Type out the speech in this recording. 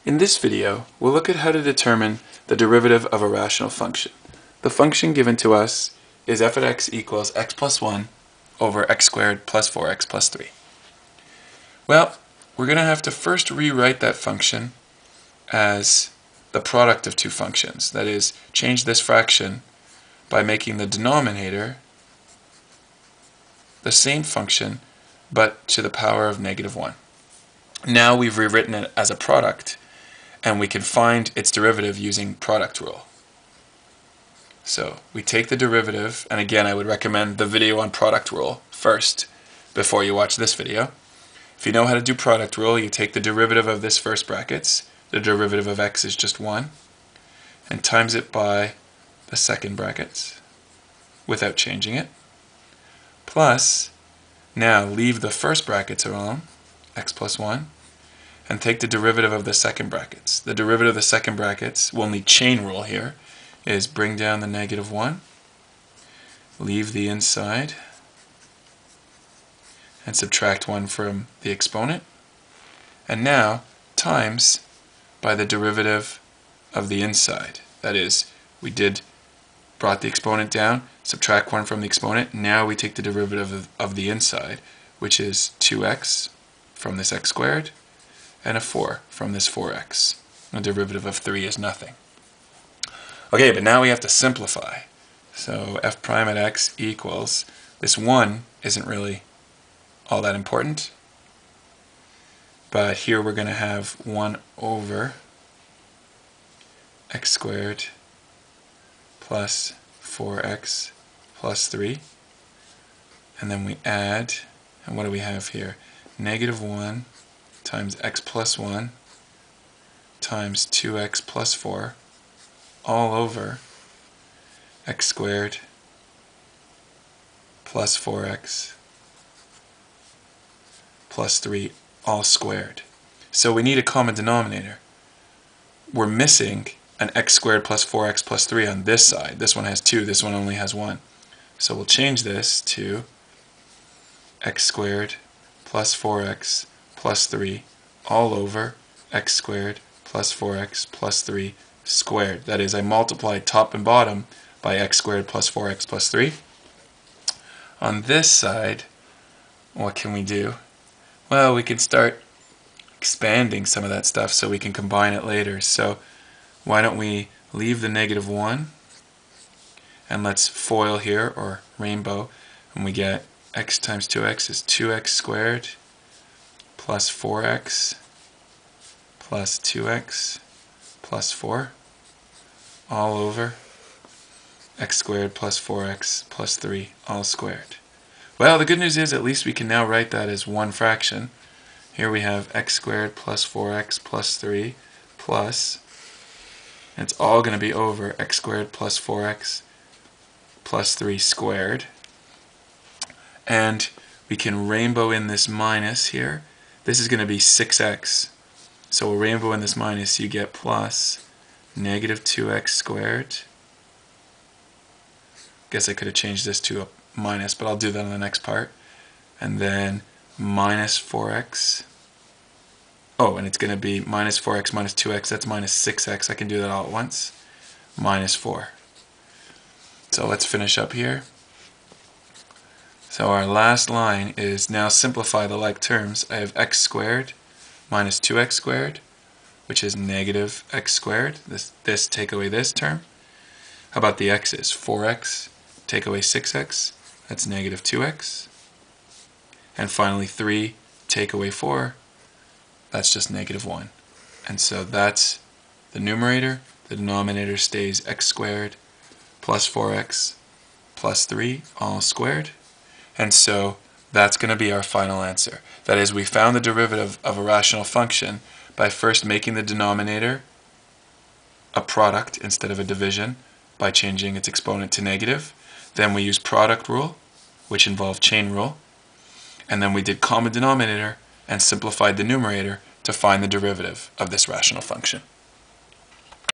In this video, we'll look at how to determine the derivative of a rational function. The function given to us is f of x equals x plus 1 over x squared plus 4x plus 3. Well, we're going to have to first rewrite that function as the product of two functions. That is, change this fraction by making the denominator the same function but to the power of negative 1. Now we've rewritten it as a product, and we can find its derivative using product rule. So we take the derivative, and again I would recommend the video on product rule first before you watch this video. If you know how to do product rule, you take the derivative of this first brackets, the derivative of x is just 1, and times it by the second brackets without changing it, plus, now leave the first brackets alone, x plus 1, and take the derivative of the second brackets. The derivative of the second brackets, we'll need chain rule here, is bring down the negative 1, leave the inside, and subtract 1 from the exponent, and now times by the derivative of the inside. That is, we brought the exponent down, subtract 1 from the exponent, now we take the derivative of the inside, which is 2x from this x squared, and a 4 from this 4x. The derivative of 3 is nothing. Okay, but now we have to simplify. So f prime at x equals, this 1 isn't really all that important, but here we're going to have 1 over x squared plus 4x plus 3, and then we add, and what do we have here? Negative 1 times x plus 1 times 2x plus 4 all over x squared plus 4x plus 3 all squared. So we need a common denominator. We're missing an x squared plus 4x plus 3 on this side. This one has 2, this one only has 1. So we'll change this to x squared plus 4x plus 3 all over x squared plus 4x plus 3 squared. That is, I multiplied top and bottom by x squared plus 4x plus 3. On this side, what can we do? Well, we can start expanding some of that stuff so we can combine it later. So why don't we leave the negative 1 and let's FOIL here, or rainbow, and we get x times 2x is 2x squared plus 4x plus 2x plus 4 all over x squared plus 4x plus 3 all squared. Well, the good news is at least we can now write that as one fraction. Here we have x squared plus 4x plus 3 plus, and it's all going to be over x squared plus 4x plus 3 squared. And we can rainbow in this minus here. This is going to be 6x. So we'll rainbow in this minus, you get plus negative 2x squared. Guess I could have changed this to a minus, but I'll do that on the next part. And then minus 4x. Oh, and it's going to be minus 4x minus 2x, that's minus 6x. I can do that all at once. Minus 4. So let's finish up here. So our last line is now simplify the like terms. I have x squared minus 2x squared, which is negative x squared. This take away this term. How about the x's? 4x, take away 6x, that's negative 2x. And finally 3, take away 4, that's just negative 1. And so that's the numerator. The denominator stays x squared plus 4x plus 3 all squared. And so that's going to be our final answer. That is, we found the derivative of a rational function by first making the denominator a product instead of a division by changing its exponent to negative. Then we used product rule, which involved chain rule. And then we did common denominator and simplified the numerator to find the derivative of this rational function.